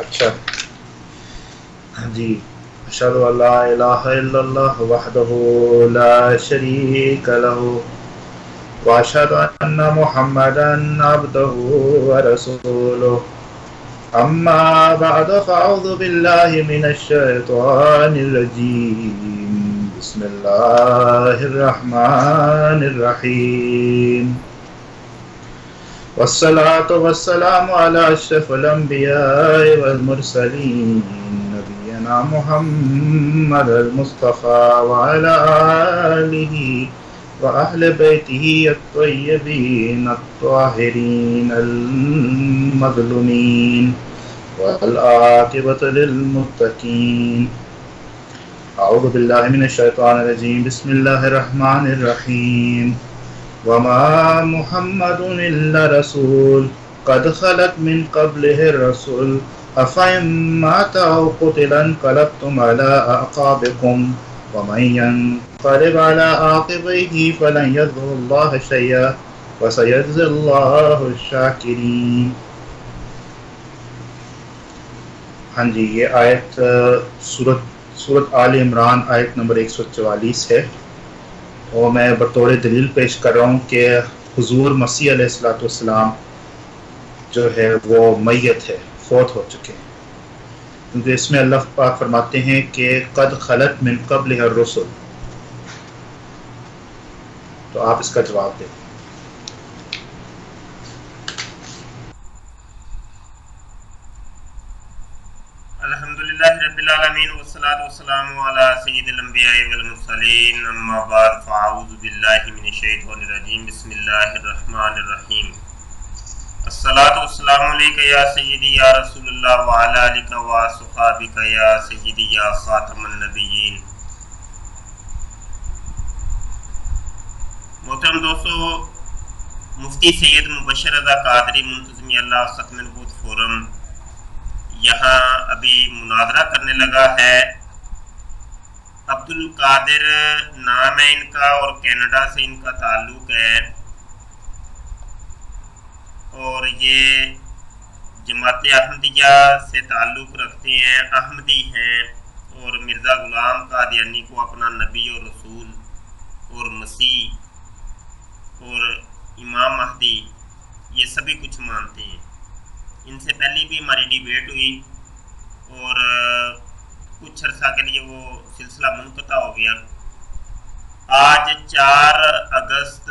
اچھا جی. اشهد ان لا الہ الا اللہ وحدہ لا شریک لہ واشهد ان محمدا عبدہ ورسولہ. اما بعد فاعوذ باللہ من الشیطان الرجیم. بسم اللہ الرحمن الرحیم. والصلاة والسلام على أشرف الأنبياء والمرسلين نبينا محمد المصطفى وعلى آله وأهل بيته الطيبين الطاهرين المظلومين والعاقبة للمتقين. أعوذ بالله من الشيطان الرجيم. بسم الله الرحمن الرحيم. وما محمد إلا رسول قد خلت من قبله الرسل أفإن مات أو قتل انقلبتم على أعقابكم ومن ينقلب على عاقبيه فلن يضر الله شيئا وسيجزي الله الشاكرين. ہاں جی، یہ آیت سورت آل عمران آیت نمبر 144 ہے، اور میں بطور دلیل پیش کر رہا ہوں کہ حضور مسیح علیہ السلام جو ہے وہ میت ہے، فوت ہو چکے ہیں، کیونکہ اس میں اللہ پاک فرماتے ہیں کہ قد خلت من قبلہ الرسل. تو آپ اس کا جواب دیں. الحمدللہ رب العالمین والصلاة والسلام علی سید الانبیاء والمرسلین. اما بعد فاعوذ باللہ من الشیطان الرجیم. بسم اللہ الرحمن الرحیم. الصلاة والسلام علیکہ یا سیدی یا رسول اللہ وعلی آلک واصحابک یا سیدی یا خاتم النبیین. محترم دوستو، مفتی سید مبشر رضا قادری منتظمی اللہ ختم نبوت فورم یہاں ابھی مناظرہ کرنے لگا ہے. عبد القادر نام ہے ان کا، اور کینیڈا سے ان کا تعلق ہے، اور یہ جماعت احمدیہ سے تعلق رکھتے ہیں، احمدی ہیں، اور مرزا غلام قادیانی کو اپنا نبی اور رسول اور مسیح اور امام مہدی یہ سبھی کچھ مانتے ہیں. ان سے پہلے بھی ہماری ڈیبیٹ ہوئی، اور کچھ عرصہ کے لیے وہ سلسلہ منقطع ہو گیا. آج 4 اگست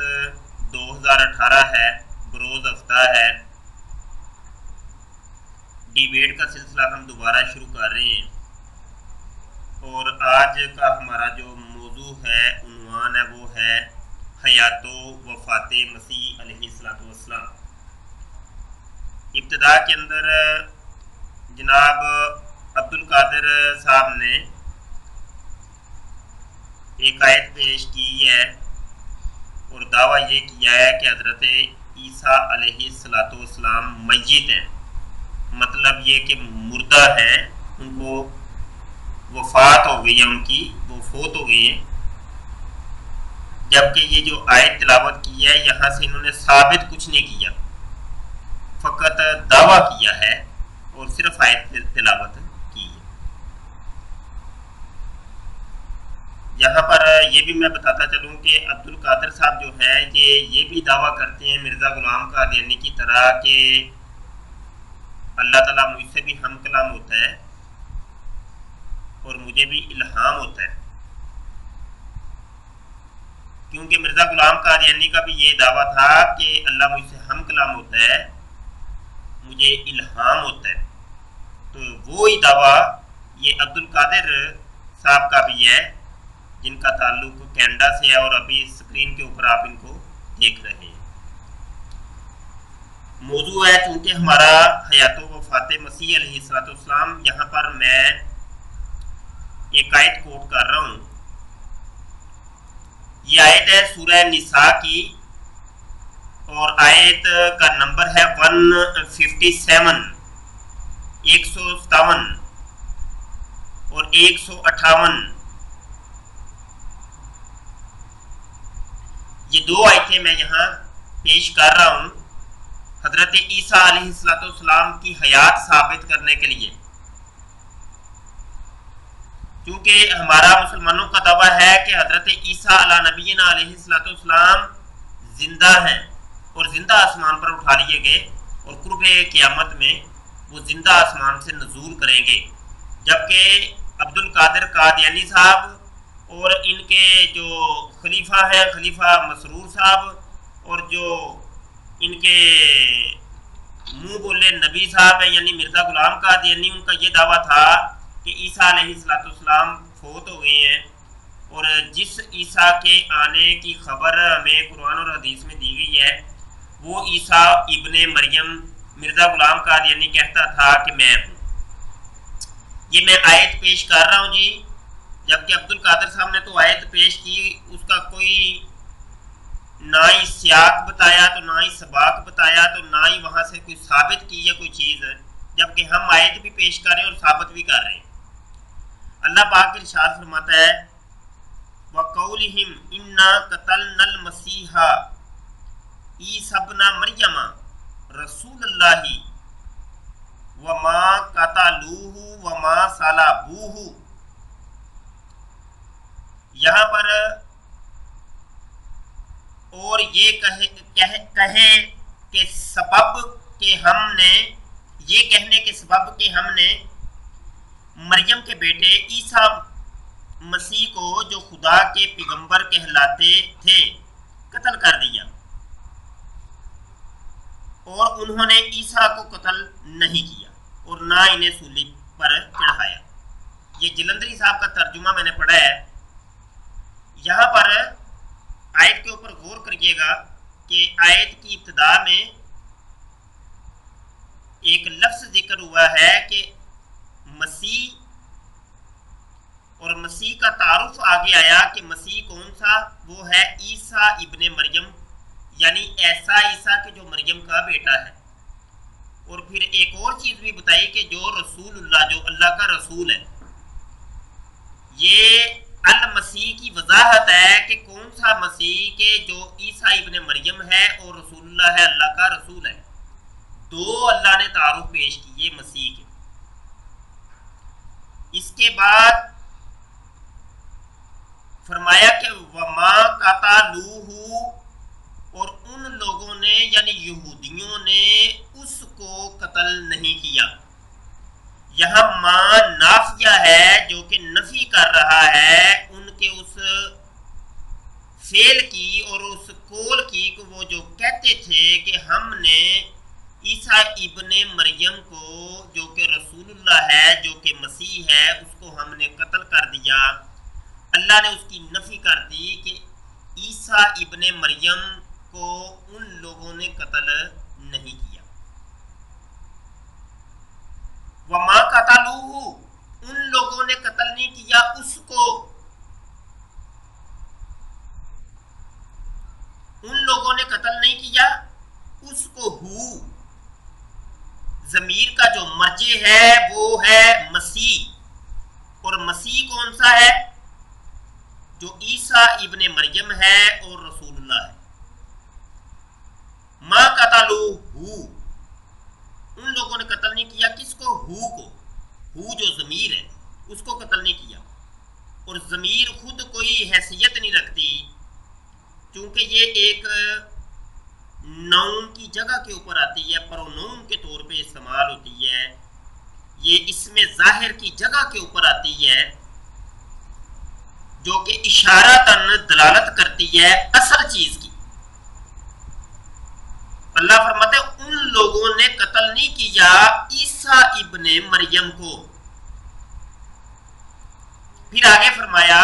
2018 ہے، بروز ہفتہ ہے. ڈیبیٹ کا سلسلہ ہم دوبارہ شروع کر رہے ہیں، اور آج کا ہمارا جو موضوع ہے، عنوان ہے، وہ ہے حیات و وفات مسیح علیہ السلام. ابتدا کے اندر جناب عبد القادر صاحب نے ایک آیت پیش کی ہے اور دعویٰ یہ کیا ہے کہ حضرت عیسیٰ علیہ السلام میت ہیں، مطلب یہ کہ مردہ ہیں، ان کو وفات ہو گئی ہے، ان کی وہ فوت ہو گئی ہیں. جبکہ یہ جو آیت تلاوت کی ہے، یہاں سے انہوں نے ثابت کچھ نہیں کیا، فقط دعویٰ کیا ہے اور صرف آیت تلاوت کی ہے. یہاں پر یہ بھی میں بتاتا چلوں کہ عبد القادر صاحب جو ہیں یہ بھی دعویٰ کرتے ہیں مرزا غلام قادیانی کی طرح کہ اللہ تعالیٰ مجھ سے بھی ہم کلام ہوتا ہے اور مجھے بھی الہام ہوتا ہے، کیونکہ مرزا غلام قادیانی کا بھی یہ دعویٰ تھا کہ اللہ مجھ سے ہم کلام ہوتا ہے، مجھے الہام ہوتا ہے. تو وہی دعویٰ یہ عبد القادر صاحب کا بھی ہے، جن کا تعلق کینیڈا سے ہے، اور ابھی اسکرین کے اوپر آپ ان کو دیکھ رہے ہیں. موضوع ہے چونکہ ہمارا حیات و وفات مسیح علیہ السلام. یہاں پر میں ایک آیت کوٹ کر رہا ہوں. یہ آیت ہے سورہ نساء کی، اور آیت کا نمبر ہے 157 157 اور 158. یہ دو آیتیں میں یہاں پیش کر رہا ہوں حضرت عیسیٰ علیہ السلام کی حیات ثابت کرنے کے لیے. کیونکہ ہمارا مسلمانوں کا دعویٰ ہے کہ حضرت عیسیٰ علیہ نبینا علیہ السلام زندہ ہیں اور زندہ آسمان پر اٹھا لیے گئے اور قرب قیامت میں وہ زندہ آسمان سے نزول کریں گے، جبکہ عبد القادر قادیانی صاحب اور ان کے جو خلیفہ ہیں خلیفہ مسرور صاحب اور جو ان کے منہ بولے نبی صاحب ہیں یعنی مرزا غلام قادیانی، ان کا یہ دعویٰ تھا کہ عیسیٰ علیہ السلام فوت ہو گئے ہیں، اور جس عیسیٰ کے آنے کی خبر ہمیں قرآن اور حدیث میں دی گئی ہے وہ عیسیٰ ابن مریم مرزا غلام قادیانی کہتا تھا کہ میں ہوں۔ یہ میں آیت پیش کر رہا ہوں جی، جبکہ عبد القادر صاحب نے تو آیت پیش کی، اس کا کوئی نہ ہی سیاق بتایا تو نہ ہی سباق بتایا تو نہ ہی وہاں سے کوئی ثابت کی یا کوئی چیز ہے، جبکہ ہم آیت بھی پیش کر رہے ہیں اور ثابت بھی کر رہے ہیں۔ اللہ پاک ارشاد فرماتا ہے وَقَوْلِهِمْ إِنَّا قَتَلْنَا الْمَسِيحَ عِيسَى ابْنَ مَرْيَمَ رَسُولَ اللَّهِ وَمَا قَتَلُوهُ وَمَا صَلَبُوهُ۔ یہاں پر اور یہ کہے کہ سبب کہ ہم نے یہ کہنے کے سبب کہ ہم نے مریم کے بیٹے عیسیٰ مسیح کو جو خدا کے پیغمبر کہلاتے تھے قتل کر دیا، اور انہوں نے عیسیٰ کو قتل نہیں کیا اور نہ انہیں صلیب پر چڑھایا۔ یہ جلندری صاحب کا ترجمہ میں نے پڑھا ہے۔ یہاں پر آیت کے اوپر غور کریے گا کہ آیت کی ابتدا میں ایک لفظ ذکر ہوا ہے کہ مسیح، اور مسیح کا تعارف آگے آیا کہ مسیح کون سا، وہ ہے عیسیٰ ابن مریم، یعنی ایسا عیسیٰ کہ جو مریم کا بیٹا ہے۔ اور پھر ایک اور چیز بھی بتائی کہ جو رسول اللہ، جو اللہ کا رسول ہے۔ یہ المسیح کی وضاحت ہے کہ کون سا مسیح کہ جو عیسیٰ ابن مریم ہے اور رسول اللہ ہے، اللہ کا رسول ہے۔ دو اللہ نے تعارف پیش کیے مسیح کے۔ اس کے بعد فرمایا کہ وما قتلوہ، اور ان لوگوں نے یعنی یہودیوں نے اس کو قتل نہیں کیا۔ یہاں ما نافیہ ہے جو کہ نفی کر رہا ہے ان کے اس فعل کی اور اس قول کی کہ وہ جو کہتے تھے کہ ہم نے عیسیٰ ابن مریم کو جو کہ رسول اللہ ہے، جو کہ مسیح ہے، اس کو ہم نے قتل کر دیا۔ اللہ نے اس کی نفی کر دی کہ عیسیٰ ابن مریم کو ان لوگوں نے قتل نہیں کیا۔ وما قتلوہ، ان لوگوں نے قتل نہیں کیا اس کو، ان لوگوں نے قتل نہیں کیا اس کو۔ ہو ضمیر کا جو مرجع ہے وہ ہے مسیح، اور مسیح کون سا ہے؟ جو عیسیٰ ابن مریم ہے اور رسول اللہ ہے۔ ما قتلوہ، ان لوگوں نے قتل نہیں کیا کس کو؟ ہو کو۔ ہو جو ضمیر ہے اس کو قتل نہیں کیا، اور ضمیر خود کوئی حیثیت نہیں رکھتی، چونکہ یہ ایک نون کی جگہ کے اوپر آتی ہے، پرونون کے طور پہ استعمال ہوتی ہے، یہ اس میں ظاہر کی جگہ کے اوپر آتی ہے جو کہ اشارتاً دلالت کرتی ہے اصل چیز کی۔ اللہ فرماتے ہیں ان لوگوں نے قتل نہیں کیا عیسیٰ ابن مریم کو۔ پھر آگے فرمایا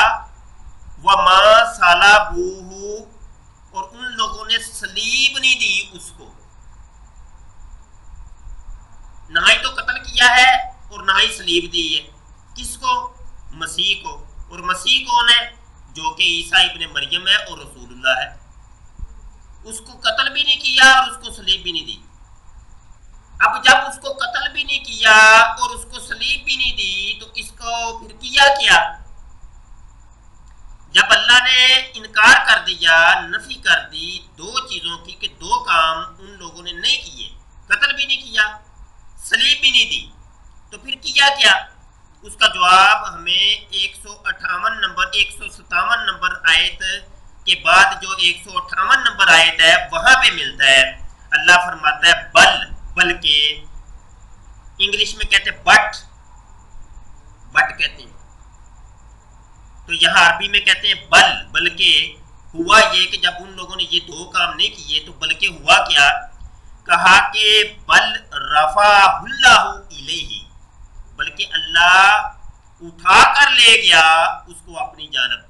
وما صلبوہ، اور ان لوگوں نے صلیب نہیں دی اس کو، نہ ہی تو قتل کیا ہے اور نہ ہی صلیب دی ہے۔ کس کو؟ مسیح کو۔ اور مسیح کون ہے؟ جو کہ عیسیٰ ابن مریم ہے اور رسول اللہ ہے۔ اس کو قتل بھی نہیں کیا اور اس کو صلیب بھی نہیں دی۔ اب جب اس کو قتل بھی نہیں کیا اور اس کو صلیب بھی نہیں دی تو اس کو پھر کیا کیا؟ جب اللہ نے انکار کر دیا، نفی کر دی دو چیزوں کی کہ دو کام ان لوگوں نے نہیں کیے، قتل بھی نہیں کیا، صلیب بھی نہیں دی، تو پھر کیا کیا؟ اس کا جواب ہمیں ایک آیت کے بعد جو 158 نمبر آیت ہے وہاں پہ ملتا ہے. اللہ فرماتا ہے بل، بلکہ انگلش میں کہتے ہیں بٹ کہتے ہیں، تو یہاں عربی میں کہتے ہیں بل، بلکہ ہوا یہ کہ جب ان لوگوں نے یہ دو کام نہیں کیے تو بلکہ ہوا کیا، کہا کہ بل رفعہ اللہ الیہ، بلکہ اللہ اٹھا کر لے گیا اس کو اپنی جانب.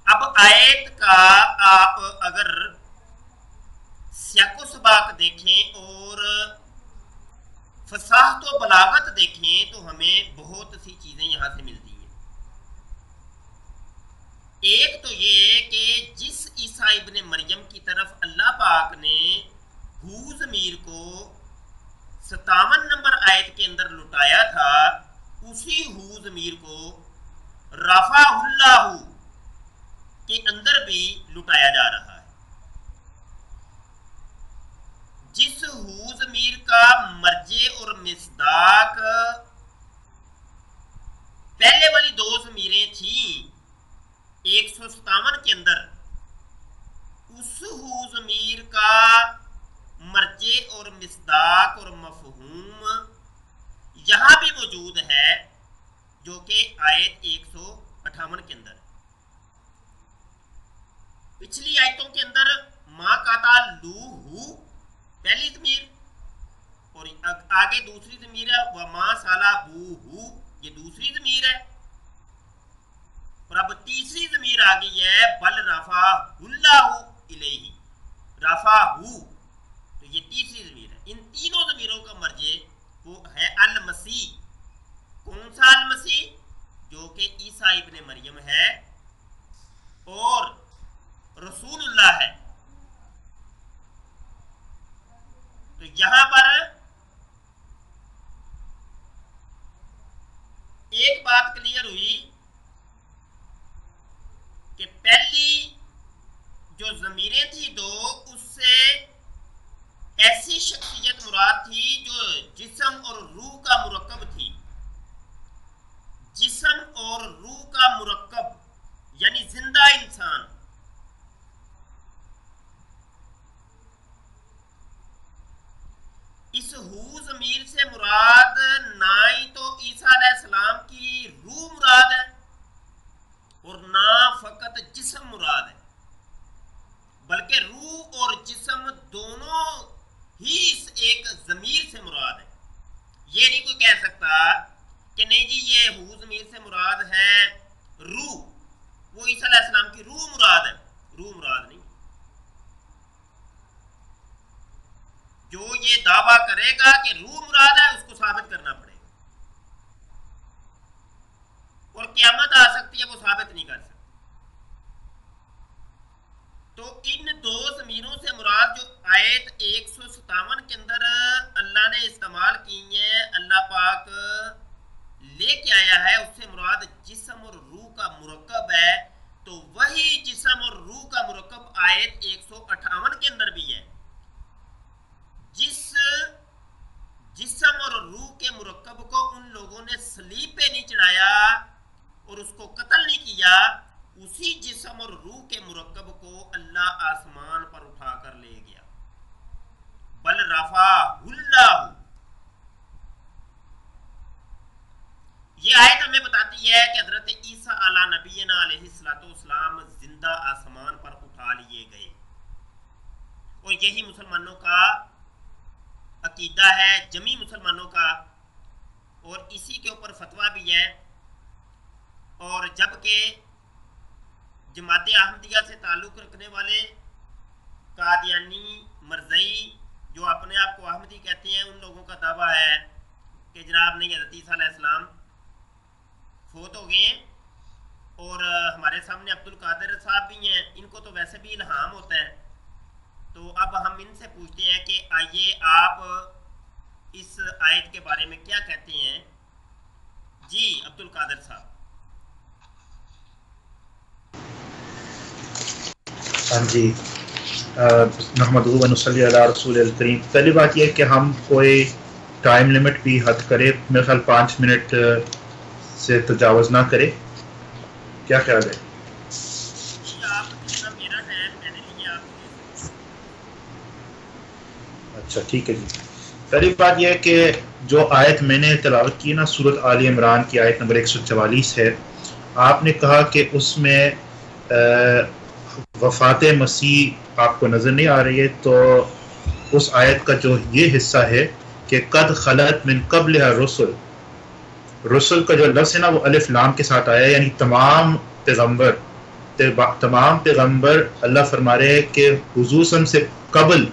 اب آیت کا آپ اگر سیاق و سباق دیکھیں اور فصاحت و بلاغت دیکھیں تو ہمیں بہت سی چیزیں یہاں سے ملتی ہیں. ایک تو یہ کہ جس عیسیٰ ابن مریم کی طرف اللہ پاک نے ہو ضمیر کو 57 نمبر آیت کے اندر لٹایا تھا، اسی ہو ضمیر کو رفع اللہ کے اندر بھی لٹایا جا رہا ہے. جس ہو ضمیر کا مرجع اور مصداق پہلے والی دو ضمیریں تھیں 157 کے اندر، اس ہو ضمیر کا مرجع اور مصداق اور مفہوم یہاں بھی موجود ہے جو کہ آیت 158 کے اندر. پچھلی آیتوں کے اندر ما کاتا لو ہو پہلی ضمیر اور آگے دوسری ضمیر ہے وما سالا بو ہو، یہ دوسری ضمیر ہے، اور اب تیسری ضمیر آ گئی ہے بل رفع اللہ الیہ، رفع ہو، تو یہ تیسری ضمیر ہے. ان تینوں ضمیروں کا مرجع وہ ہے المسیح. کون سا المسیح؟ جو کہ عیسیٰ ابن مریم ہے اور رسول اللہ ہے. تو یہاں پر ایک بات کلیئر ہوئی کہ پہلی جو ضمیریں تھی دو، اس سے ایسی شخصیت مراد تھی جو جسم اور روح کا مرکب تھی. جسم اور روح کا مرکب یعنی زندہ انسان. اس ہو ضمیر سے مراد نہ ہی تو عیسیٰ علیہ السلام کی روح مراد ہے اور نہ فقط جسم مراد ہے، بلکہ روح اور جسم دونوں ہی اس ایک ضمیر سے مراد ہے. یہ نہیں کوئی کہہ سکتا کہ نہیں جی یہ ہو ضمیر سے مراد ہے روح، وہ عیسیٰ علیہ السلام کی روح مراد ہے. روح مراد نہیں. جو یہ دعویٰ کرے گا کہ روح مراد ہے اس کو ثابت کرنا پڑے گا، اور قیامت آ سکتی ہے وہ ثابت نہیں کر سکتی. تو ان دو ضمیروں سے مراد جو آیت 157 کے اندر اللہ نے استعمال کی ہیں، اللہ پاک لے کے آیا ہے، اس سے مراد جسم اور روح کا مرکب ہے. تو وہی جسم اور روح کا مرکب آیت 158 کے اندر بھی ہے. جس جسم اور روح کے مرکب کو ان لوگوں نے صلیب پہ نہیں چڑھایا اور اس کو قتل نہیں کیا، اسی جسم اور روح کے مرکب کو اللہ آسمان پر اٹھا کر لے گیا. بل رفع اللہ. یہ آیت ہمیں بتاتی ہے کہ حضرت عیسیٰ علی نبینا علیہ السلام زندہ آسمان پر اٹھا لیے گئے، اور یہی مسلمانوں کا عقیدہ ہے، جمی مسلمانوں کا، اور اسی کے اوپر فتویٰ بھی ہے. اور جبکہ جماعت احمدیہ سے تعلق رکھنے والے قادیانی، مرزئی جو اپنے آپ کو احمدی کہتے ہیں، ان لوگوں کا دعویٰ ہے کہ جناب نہیں حضرت عیسیٰ علیہ السلام فوت ہو گئے ہیں. اور ہمارے سامنے عبد القادر صاحب بھی ہیں، ان کو تو ویسے بھی الہام ہوتا ہے. تو اب ہم ان سے پوچھتے ہیں کہ آئیے آپ اس آیت کے بارے میں کیا کہتے ہیں. جی عبد القادر صاحب. ہاں جی، نحمدہ و نصلی علی رسول الکریم. پہلی بات یہ کہ ہم کوئی ٹائم لمٹ بھی حد کرے، میرے خیال 5 منٹ سے تجاوز نہ کرے. کیا خیال ہے؟ اچھا ٹھیک ہے جی. پہلی بات یہ ہے کہ جو آیت میں نے تلاوت کی نا سورۃ آل عمران کی آیت نمبر 144 ہے. آپ نے کہا کہ اس میں وفات مسیح آپ کو نظر نہیں آ رہی ہے، تو اس آیت کا جو یہ حصہ ہے کہ قد خلت من قبلها الرسل، رسل کا جو لفظ ہے نا وہ الف لام کے ساتھ آیا ہے، یعنی تمام پیغمبر اللہ فرما رہے ہیں کہ حضور صلی اللہ علیہ وسلم سے قبل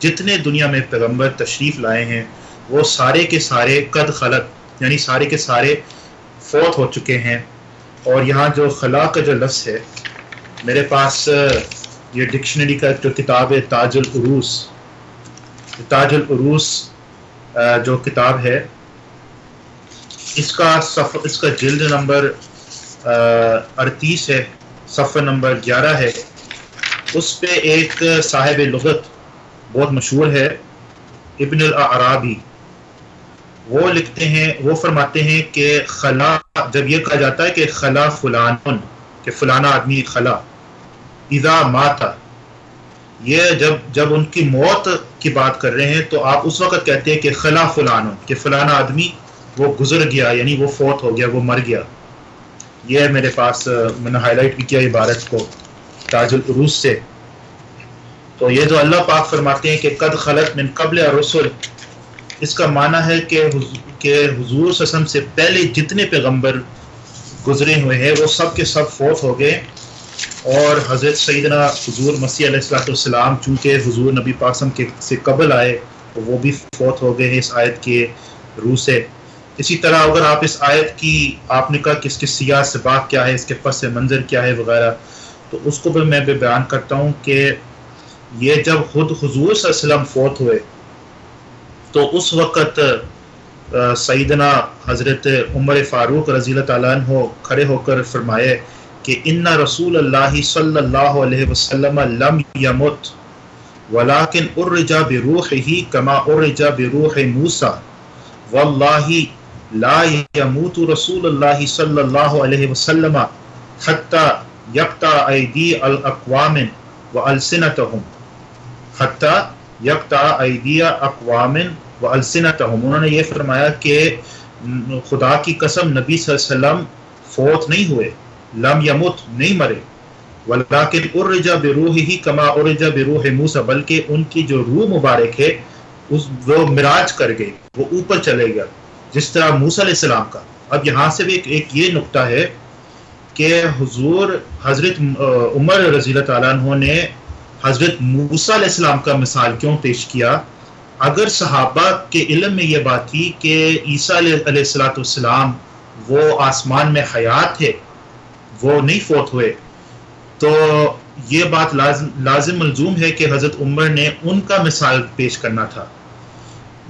جتنے دنیا میں پیغمبر تشریف لائے ہیں وہ سارے کے سارے قد خلت یعنی سارے کے سارے فوت ہو چکے ہیں. اور یہاں جو خلا کا جو لفظ ہے، میرے پاس یہ ڈکشنری کا جو کتاب ہے تاج العروس جو کتاب ہے، اس کا جلد نمبر 38 ہے، صفحہ نمبر 11 ہے. اس پہ ایک صاحب لغت بہت مشہور ہے ابن الاعرابی، وہ لکھتے ہیں، وہ فرماتے ہیں کہ خلا جب یہ کہا جاتا ہے کہ خلا فلان، کہ فلانا آدمی خلا، اذا مات، یہ جب ان کی موت کی بات کر رہے ہیں تو آپ اس وقت کہتے ہیں کہ خلا فلان، کہ فلانا آدمی وہ گزر گیا، یعنی وہ فوت ہو گیا، وہ مر گیا. یہ میرے پاس میں نے ہائی لائٹ بھی کیا عبارت کو تاج العروس سے. تو یہ جو اللہ پاک فرماتے ہیں کہ قد خلت من قبل الرسل، اس کا معنی ہے کہ حضور صلی اللہ علیہ وسلم سے پہلے جتنے پیغمبر گزرے ہوئے ہیں وہ سب کے سب فوت ہو گئے، اور حضرت سیدنا حضور مسیح علیہ السلام چونکہ حضور نبی پاک صلی اللہ علیہ وسلم سے قبل آئے تو وہ بھی فوت ہو گئے ہیں اس آیت کے روح سے. اسی طرح اگر آپ اس آیت کی آپ نے کہا کہ اس کے سیاق سباق کیا ہے، اس کے پس منظر کیا ہے وغیرہ، تو اس کو بھی میں بیان کرتا ہوں کہ یہ جب خود حضور صلی اللہ علیہ وسلم فوت ہوئے تو اس وقت سیدنا حضرت عمر فاروق رضی اللہ تعالیٰ عنہ کھڑے ہو کر فرمائے کہ ان رسول اللہ صلی اللہ علیہ وسلم لم یمت ولکن ارج بروحہ کما ارج بروح موسیٰ واللہ لا یموت رسول اللہ صلی اللہ علیہ وسلم حتی یقطع ایدی الاقوام والسنتہم، حتی یقطع ایدی اقوام والسنتہم. انہوں نے یہ فرمایا کہ خدا کی قسم نبی صلی اللہ علیہ وسلم فوت نہیں ہوئے، لم یمت نہیں مرے، ولکن ارج بروحہ کما ارج بروح موسیٰ، بلکہ ان کی جو روح مبارک ہے وہ معراج کر گئی، وہ اوپر چلے گیا جس طرح موسیٰ علیہ السلام کا. اب یہاں سے بھی ایک یہ نقطہ ہے کہ حضرت عمر رضی اللہ تعالیٰ عنہ نے حضرت موسیٰ علیہ السلام کا مثال کیوں پیش کیا؟ اگر صحابہ کے علم میں یہ بات تھی کہ عیسیٰ علیہ السلام وہ آسمان میں حیات تھے، وہ نہیں فوت ہوئے، تو یہ بات لازم ملزوم ہے کہ حضرت عمر نے ان کا مثال پیش کرنا تھا.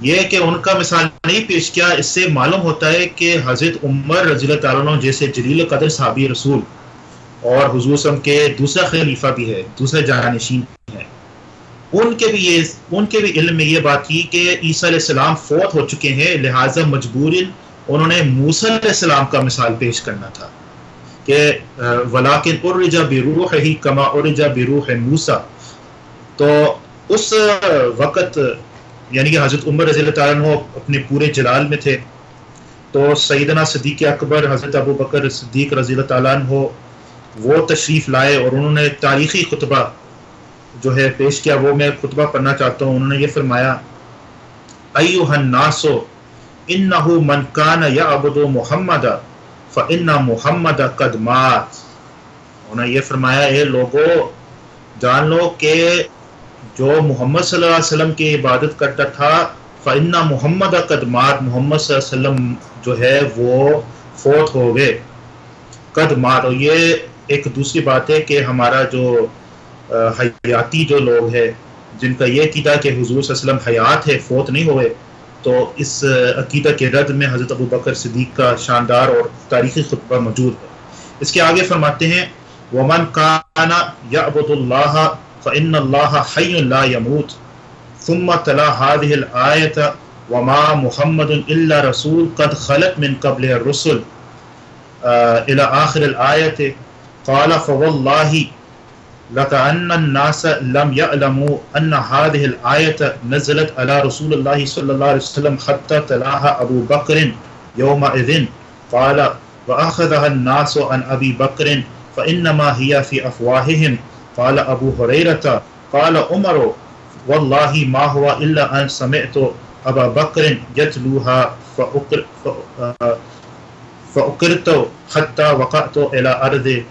یہ کہ ان کا مثال نہیں پیش کیا، اس سے معلوم ہوتا ہے کہ حضرت عمر رضی اللہ تعالیٰ عنہ جیسے جلیل قدر صحابی رسول اور حضور صلی اللہ علیہ وسلم کے دوسرا خلیفہ بھی ہے، دوسرے جانشین ہے، ان کے بھی علم میں یہ بات تھی کہ عیسیٰ علیہ السلام فوت ہو چکے ہیں، لہٰذا مجبوراً انہوں نے موسیٰ علیہ السلام کا مثال پیش کرنا تھا کہ وَلَٰكِنْ أُرِّجَ بِرُوحِهِ كَمَا أُرِّجَ بِرُوحِ موسیٰ. تو اس وقت یعنی کہ حضرت عمر رضی اللہ تعالیٰ عنہ اپنے پورے جلال میں تھے، تو سیدنا صدیق اکبر حضرت ابو بکر صدیق رضی اللہ تعالیٰ عنہ وہ تشریف لائے اور انہوں نے تاریخی خطبہ جو ہے پیش کیا. وہ میں خطبہ پڑھنا چاہتا ہوں. انہوں نے یہ فرمایا ایھا الناس انہ من کان یعبد محمد فان محمد قد مات. انہوں نے یہ فرمایا اے لوگو جان لو کہ جو محمد صلی اللہ علیہ وسلم کی عبادت کرتا تھا فان محمد قد مات، محمد صلی اللہ علیہ وسلم جو ہے وہ فوت ہو گئے، قد مات. اور یہ ایک دوسری بات ہے کہ ہمارا جو حیاتی جو لوگ ہیں جن کا یہ عقیدہ کہ حضور صلی اللہ علیہ وسلم حیات ہے، فوت نہیں ہوئے، تو اس عقیدہ کے رد میں حضرت ابو بکر صدیق کا شاندار اور تاریخی خطبہ موجود ہے. اس کے آگے فرماتے ہیں وَمَنْ كَانَ يَعْبُدُ اللَّهَ فَإِنَّ اللَّهَ حَيٌّ لَا يَمُوتُ ثُمَّ تَلَا هَذِهِ الْآيَةَ وَمَا مُحَمَّدٌ إِلَّا رَسُولٌ قَدْ خَلَتْ مِنْ قَبْلِهِ الرُّسُلُ إلى آخر الآية قال فوالله لكأن الناس لم يعلموا أن هذه الآية نزلت على رسول الله صلى الله عليه وسلم حتى تلاها أبو بكر يومئذ قال وأخذها الناس عن أبي بكر فإنما هي في أفواههم قال أبو هريرة قال عمر والله ما هو إلا أن سمعت أبا بكر يتلوها فأقرت حتى وقعت إلى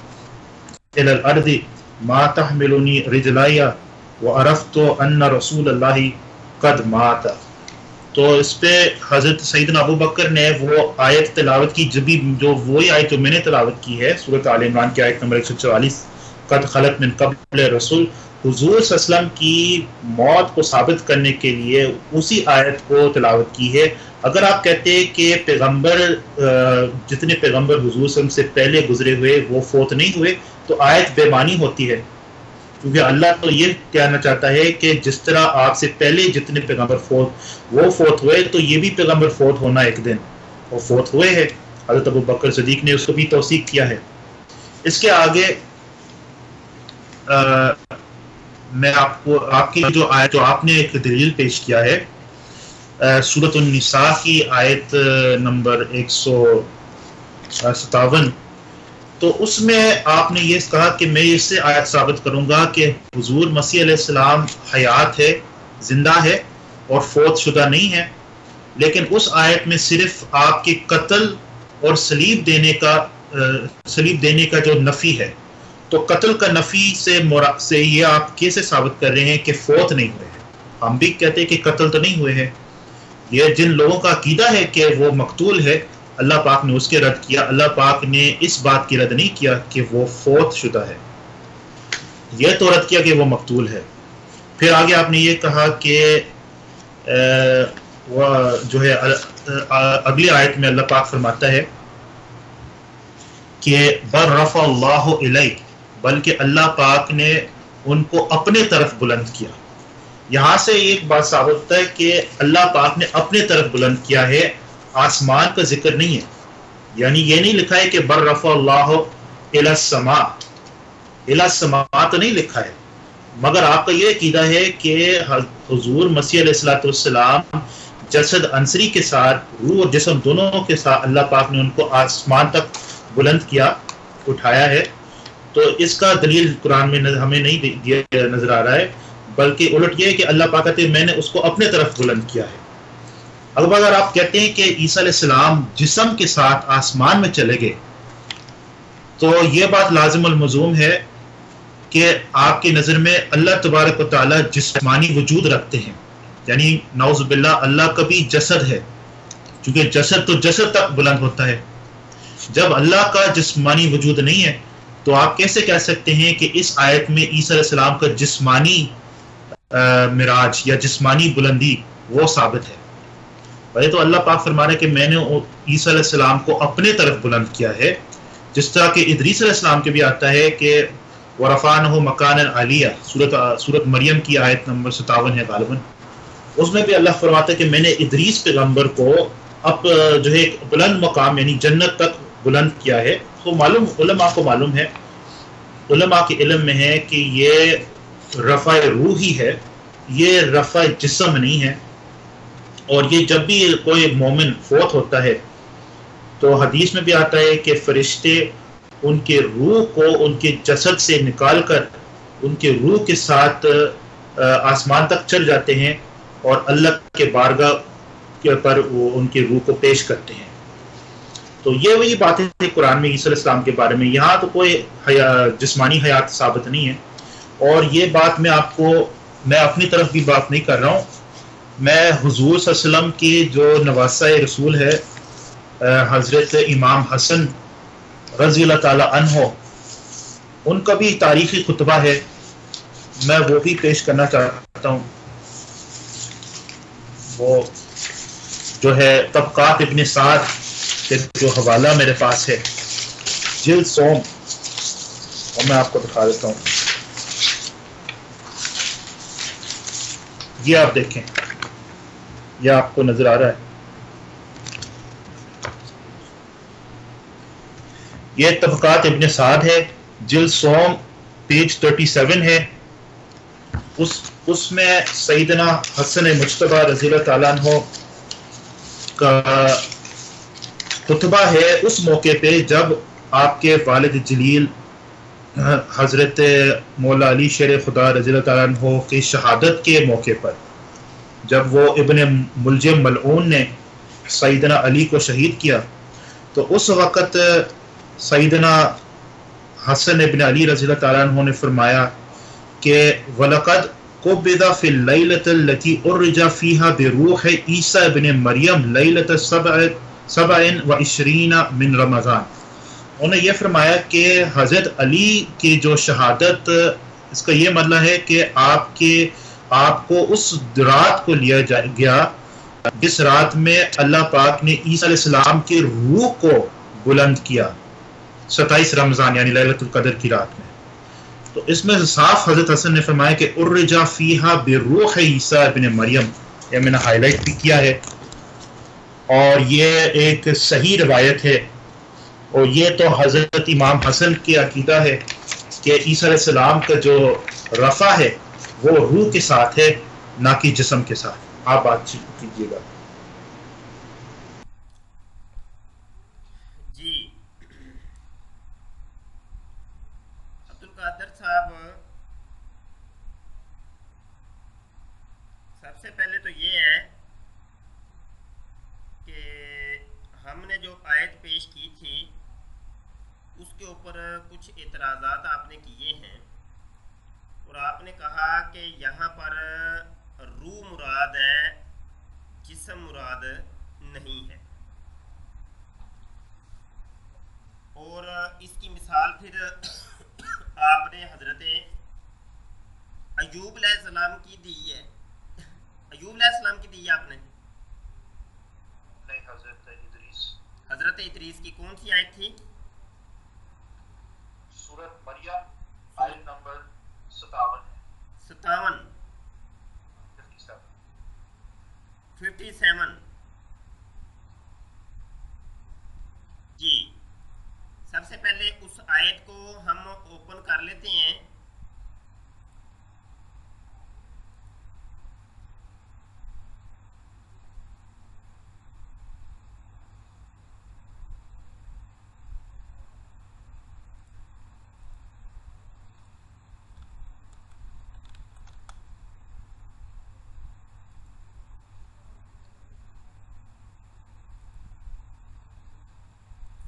الأرض ما تحملني رجلاي وعرفت أن رسول الله قد مات. تو اس پہ حضرت سیدنا ابو بکر نے وہ آیت تلاوت کی جو وہی آیت جو میں نے تلاوت کی ہے سورۃ آل عمران کی آیت نمبر 144 قد خلت من قبل رسول، حضور صلی اللہ علیہ وسلم کی موت کو ثابت کرنے کے لیے اسی آیت کو تلاوت کی ہے. اگر آپ کہتے ہیں کہ پیغمبر جتنے پیغمبر حضور صلی اللہ علیہ وسلم سے پہلے گزرے ہوئے وہ فوت نہیں ہوئے تو آیت بے معنی ہوتی ہے، کیونکہ اللہ تو یہ کہنا چاہتا ہے کہ جس طرح آپ سے پہلے جتنے پیغمبر فوت ہوئے تو یہ بھی پیغمبر فوت ہونا ایک دن، وہ فوت ہوئے ہیں. حضرت ابو بکر صدیق نے اس کو بھی توثیق کیا ہے. اس کے آگے میں آپ کی جو آیت جو آپ نے ایک دلیل پیش کیا ہے سورۃ النساء کی آیت نمبر 157، تو اس میں آپ نے یہ کہا کہ میں اس سے آیت ثابت کروں گا کہ حضور مسیح علیہ السلام حیات ہے، زندہ ہے اور فوت شدہ نہیں ہے، لیکن اس آیت میں صرف آپ کے قتل اور صلیب دینے کا جو نفی ہے، تو قتل کا نفی سے یہ آپ کیسے ثابت کر رہے ہیں کہ فوت نہیں ہوئے ہیں؟ ہم بھی کہتے ہیں کہ قتل تو نہیں ہوئے ہیں. یہ جن لوگوں کا عقیدہ ہے کہ وہ مقتول ہے، اللہ پاک نے اس کے رد کیا. اللہ پاک نے اس بات کی رد نہیں کیا کہ وہ فوت شدہ ہے، یہ تو رد کیا کہ وہ مقتول ہے. پھر آگے آپ نے یہ کہا کہ وہ جو ہے اگلی آیت میں اللہ پاک فرماتا ہے کہ بل رفع اللہ الیک، بلکہ اللہ پاک نے ان کو اپنے طرف بلند کیا. یہاں سے ایک بات ثابت ہوتا ہے کہ اللہ پاک نے اپنے طرف بلند کیا ہے، آسمان کا ذکر نہیں ہے. یعنی یہ نہیں لکھا ہے کہ بر رفع اللہ الی السماء، الی السماء تو نہیں لکھا ہے، مگر آپ کا یہ عقیدہ ہے کہ حضور مسیح علیہ الصلوۃ والسلام جسد عنصری کے ساتھ، روح اور جسم دونوں کے ساتھ اللہ پاک نے ان کو آسمان تک بلند کیا، اٹھایا ہے. تو اس کا دلیل قرآن میں ہمیں نہیں نظر آ رہا ہے، بلکہ الٹ یہ ہے کہ اللہ پاک کہتے ہیں میں نے اس کو اپنے طرف بلند کیا ہے. اب اگر آپ کہتے ہیں کہ عیسیٰ علیہ السلام جسم کے ساتھ آسمان میں چلے گئے تو یہ بات لازم الملزوم ہے کہ آپ کی نظر میں اللہ تبارک و تعالیٰ جسمانی وجود رکھتے ہیں. یعنی نعوذ باللہ اللہ کا بھی جسد ہے، چونکہ جسد تو جسد تک بلند ہوتا ہے. جب اللہ کا جسمانی وجود نہیں ہے تو آپ کیسے کہہ سکتے ہیں کہ اس آیت میں عیسیٰ علیہ السلام کا جسمانی معراج یا جسمانی بلندی وہ ثابت ہے؟ بھائی تو اللہ پاک فرما رہے ہیں کہ میں نے عیسیٰ علیہ السلام کو اپنے طرف بلند کیا ہے، جس طرح کہ ادریس علیہ السلام کے بھی آتا ہے کہ وَرَفَعْنَهُ مَكَانًا عَلِيًّا، سورۃ مریم کی آیت نمبر 57 ہے غالباً. اس میں بھی اللہ فرماتا ہے کہ میں نے ادریس پیغمبر کو اب جو ہے ایک بلند مقام یعنی جنت تک بلند کیا ہے. تو علماء کو معلوم ہے، علماء کے علم میں ہے کہ یہ رفع روحی ہے، یہ رفع جسم نہیں ہے. اور یہ جب بھی کوئی مومن فوت ہوتا ہے تو حدیث میں بھی آتا ہے کہ فرشتے ان کے روح کو ان کے جسد سے نکال کر ان کے روح کے ساتھ آسمان تک چل جاتے ہیں اور اللہ کے بارگاہ کے پر وہ ان کے روح کو پیش کرتے ہیں. تو یہ وہی باتیں تھیں قرآن میں عیسیٰ علیہ السلام کے بارے میں. یہاں تو کوئی جسمانی حیات ثابت نہیں ہے. اور یہ بات میں اپنی طرف بھی بات نہیں کر رہا ہوں، میں حضور صلی اللہ علیہ وسلم کی جو نواسہ رسول ہے حضرت امام حسن رضی اللہ تعالی عنہ، ان کا بھی تاریخی خطبہ ہے، میں وہ بھی پیش کرنا چاہتا ہوں. وہ جو ہے طبقات ابن سعد کے جو حوالہ میرے پاس ہے، جلد سوم، اور میں آپ کو دکھا دیتا ہوں. یہ آپ دیکھیں، یہ آپ کو نظر آ رہا ہے. یہ طبقات ابن سعد ہے، جلد سوم پیج 37 ہے. اس میں سیدنا حسن مجتبیٰ رضی اللہ تعالیٰ عنہ کا خطبہ ہے اس موقع پہ جب آپ کے والد جلیل حضرت مولا علی شیر خدا رضی اللہ تعالیٰ عنہ کی شہادت کے موقع پر، جب وہ ابن ملجم ملعون نے سیدنا علی کو شہید کیا، تو اس وقت سیدنا حسن ابن علی رضی اللہ تعالیٰ عنہ نے فرمایا کہ وَلَقَدْ قُبِّضَ فِي اللَّيْلَةِ الَّتِي أُرِّجَ فِيهَا بِرُوحِ عِیسیٰ ابن مریم لیلۃ 27 من رمضان. انہوں نے یہ فرمایا کہ حضرت علی کی جو شہادت، اس کا یہ مطلب ہے کہ آپ کو اس رات کو لیا گیا جس رات میں اللہ پاک نے عیسیٰ علیہ السلام کی روح کو بلند کیا، 27 رمضان یعنی لیلۃ القدر کی رات میں. تو اس میں صاف حضرت حسن نے فرمایا کہ ارجا فیہا بروح عیسیٰ ابن مریم، یہ میں نے ہائی لائٹ بھی کیا ہے، اور یہ ایک صحیح روایت ہے. اور یہ تو حضرت امام حسن کی عقیدہ ہے کہ عیسیٰ علیہ السلام کا جو رفع ہے وہ روح کے ساتھ ہے، نہ کہ جسم کے ساتھ. آپ بات چیت کیجیے گا. جی عبدالقادر صاحب، سب سے پہلے تو یہ ہے کہ ہم نے جو آیت پیش کی تھی اس کے اوپر کچھ اعتراضات آپ نے کیے ہیں، اور آپ نے کہا کہ یہاں پر روح مراد ہے، جسم مراد نہیں ہے. اور اس کی مثال پھر آپ نے حضرت ایوب علیہ السلام کی دی ہے. ایوب علیہ السلام کی دی ہے آپ نے؟ نہیں، حضرت ادریس کی کون سی آیت تھی؟ سورۃ مریم آیت نمبر 57 57. جی سب سے پہلے اس آیت کو ہم اوپن کر لیتے ہیں.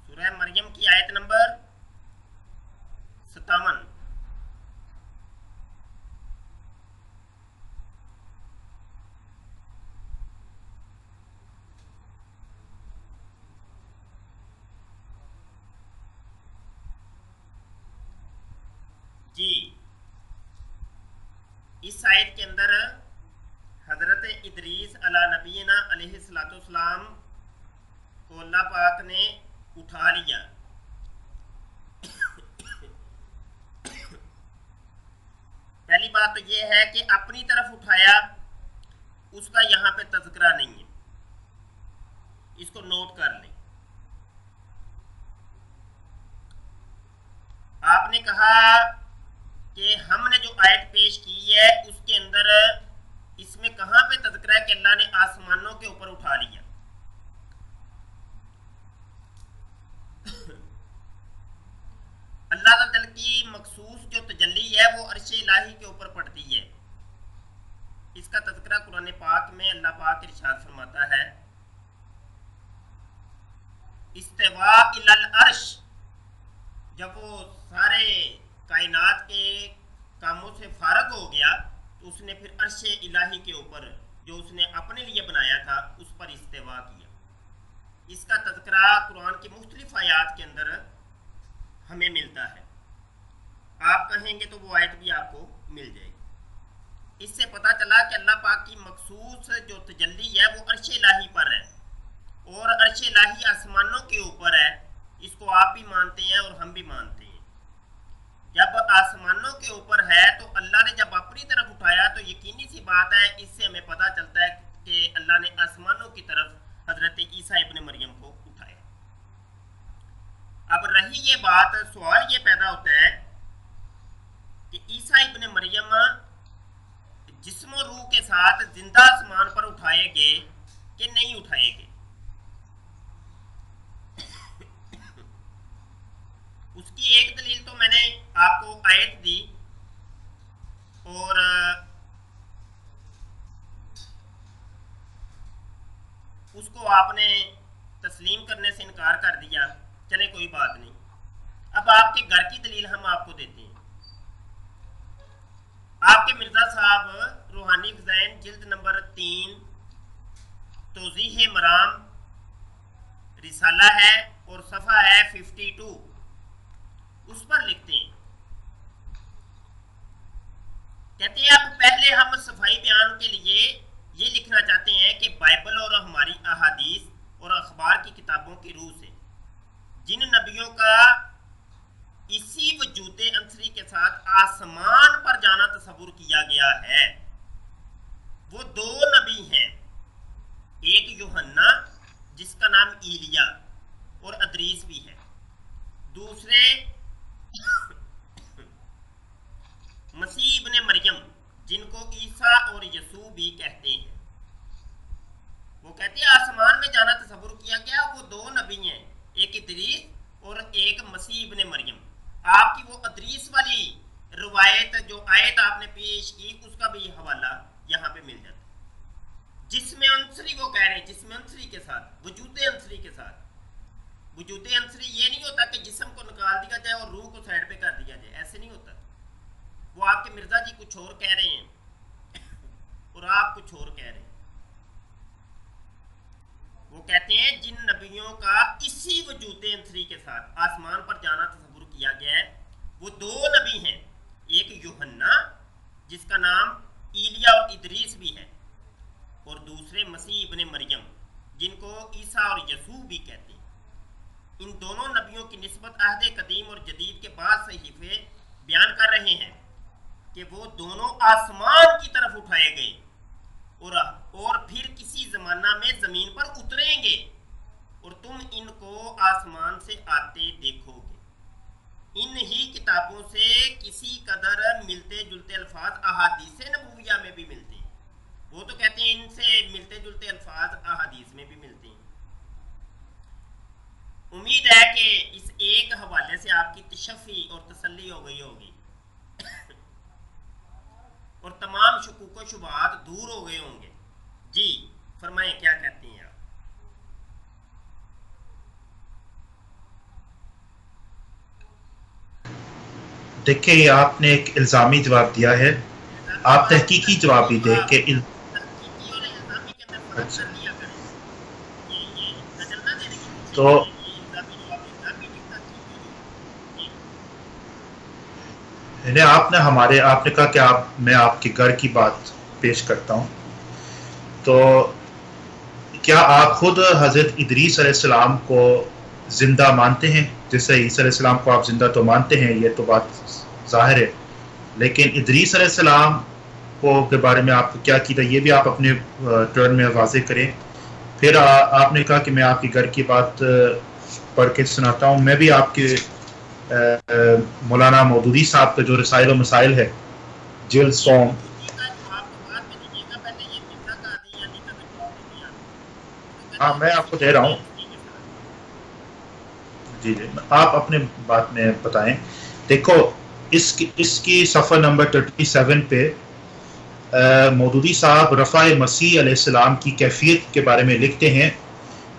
سورہ مریم کی آیت نمبر 57. جی اس آیت کے اندر حضرت ادریس علی نبینا علیہ الصلوۃ والسلام کو اللہ پاک نے اٹھا لیا. پہلی بات تو یہ ہے کہ اپنی طرف اٹھایا، اس کا یہاں پہ تذکرہ نہیں ہے، اس کو نوٹ کر لیں. آپ نے کہا کہ ہم نے جو آیت پیش کی ہے اس کے اندر اس میں کہاں پہ تذکرہ ہے کہ اللہ نے آسمانوں کے اوپر اٹھا لیا؟ اللہ تعالی کی مخصوص جو تجلی ہے وہ عرش الہی کے اوپر پڑتی ہے. اس کا تذکرہ قرآن پاک میں اللہ پاک ارشاد فرماتا ہے استواء الی العرش. جب وہ سارے کائنات کے کاموں سے فارغ ہو گیا تو اس نے پھر عرش الہی کے اوپر جو اس نے اپنے لیے بنایا تھا اس پر استوا کیا. اس کا تذکرہ قرآن کی مختلف آیات کے اندر ہمیں ملتا ہے. آپ کہیں گے تو وہ آیت بھی آپ کو مل جائے گی. اس سے پتہ چلا کہ اللہ پاک کی مخصوص جو تجلی ہے وہ عرش الہی پر ہے، اور عرش الہی آسمانوں کے اوپر ہے. اس کو آپ بھی مانتے ہیں اور ہم بھی مانتے ہیں. جب آسمانوں کے اوپر ہے تو اللہ نے جب اپنی طرف اٹھایا تو یقینی سی بات ہے، اس سے ہمیں پتہ چلتا ہے کہ اللہ نے آسمانوں کی طرف حضرت عیسیٰ ابن مریم کو اٹھایا. اب رہی رہی یہ بات، سوال یہ پیدا ہوتا ہے کہ عیسیٰ ابن مریم جسم و روح کے ساتھ زندہ آسمان پر اٹھائے گئے کہ نہیں اٹھائے گئے؟ اس کی ایک دلیل تو میں نے آپ کو آیت دی، اور اس کو آپ نے تسلیم کرنے سے انکار کر دیا، چلے کوئی بات نہیں۔ اب آپ کے گھر کی دلیل ہم آپ کو دیتے ہیں۔ آپ کے مرزا صاحب روحانی خزائن جلد نمبر 3 توضیح مرام رسالہ ہے اور صفحہ ہے 52، اس پر لکھتے ہیں، کہتے ہیں اب پہلے ہم صفائی بیان کے لیے یہ لکھنا چاہتے ہیں کہ بائبل اور ہماری احادیث اور اخبار کی کتابوں کی روح سے جن نبیوں کا اسی وجود عنصری کے ساتھ آسمان پر جانا تصور کیا گیا ہے وہ 2 نبی ہیں، ایک یوحنا جس کا نام ایلیا اور ادریس بھی ہے، دوسرے مسیح ابن مریم جن کو عیسیٰ اور یسوع بھی کہتے ہیں۔ وہ کہتے ہیں آسمان میں جانا تصور کیا گیا، وہ 2 نبی ہیں، ایک ادریس اور ایک مسیح ابن مریم۔ آپ کی وہ ادریس والی روایت جو آیت آپ نے پیش کی اس کا بھی حوالہ یہاں پہ مل جاتا ہے۔ جسم عنصری وہ کہہ رہے ہیں، جسم عنصری کے ساتھ، وجود عنصری کے ساتھ۔ وجود عنصری یہ نہیں ہوتا کہ جسم کو نکال دیا جائے اور روح کو سائڈ پہ کر دیا جائے، ایسے نہیں ہوتا۔ وہ آپ کے مرزا جی کچھ اور کہہ رہے ہیں اور آپ کچھ اور کہہ رہے ہیں۔ وہ کہتے ہیں جن نبیوں کا اسی وجود عنصری کے ساتھ آسمان پر جانا تصور کیا گیا ہے وہ 2 نبی ہیں، ایک یوحنا جس کا نام ایلیا اور ادریس بھی ہے، اور دوسرے مسیح ابن مریم جن کو عیسیٰ اور یسوع بھی کہتے ہیں۔ ان دونوں نبیوں کی نسبت عہد قدیم اور جدید کے بعد صحیفے بیان کر رہے ہیں کہ وہ دونوں آسمان کی طرف اٹھائے گئے اور پھر کسی زمانہ میں زمین پر اتریں گے اور تم ان کو آسمان سے آتے دیکھو گے۔ ان ہی کتابوں سے کسی قدر ملتے جلتے الفاظ احادیث نبویہ میں بھی ملتے ہیں۔ وہ تو کہتے ہیں ان سے ملتے جلتے الفاظ احادیث میں بھی ملتے ہیں۔ امید ہے کہ اس ایک حوالے سے آپ کی تشفی اور تسلی ہو گئی ہوگی اور تمام شکوک و شبہات دور ہو گئے ہوں گے۔ جی فرمائیں، کیا کہتے ہیں آپ؟ دیکھیں یہ آپ نے ایک الزامی جواب دیا ہے، آپ تحقیقی جواب بھی دیں کہ تحقیقی اور الزامی کے اندر فرق کر لیا کریں، یہ نظر نہ دینے کی کوشش تو کریں، یہ الزامی جواب الزامی نہیں، تحقیقی جواب۔ آپ نے کہا کہ میں آپ کے گھر کی بات پیش کرتا ہوں، تو کیا آپ خود حضرت ادریس علیہ السلام کو زندہ مانتے ہیں؟ جیسے عیسیٰ علیہ السلام کو آپ زندہ تو مانتے ہیں، یہ تو بات ظاہر ہے، لیکن ادریس علیہ السلام کے بارے میں آپ کو کیا کیا، یہ بھی آپ اپنے ٹرن میں واضح کریں۔ پھر آپ نے کہا کہ میں آپ کے گھر کی بات پڑھ کے سناتا ہوں۔ میں بھی آپ کے مولانا مودودی صاحب کا جو رسائل و مسائل ہے جلد سوم، ہاں میں آپ کو دے رہا ہوں، جی آپ اپنے بات میں بتائیں۔ دیکھو اس کی صفحہ نمبر 37 پہ مودودی صاحب رفع مسیح علیہ السلام کی کیفیت کے بارے میں لکھتے ہیں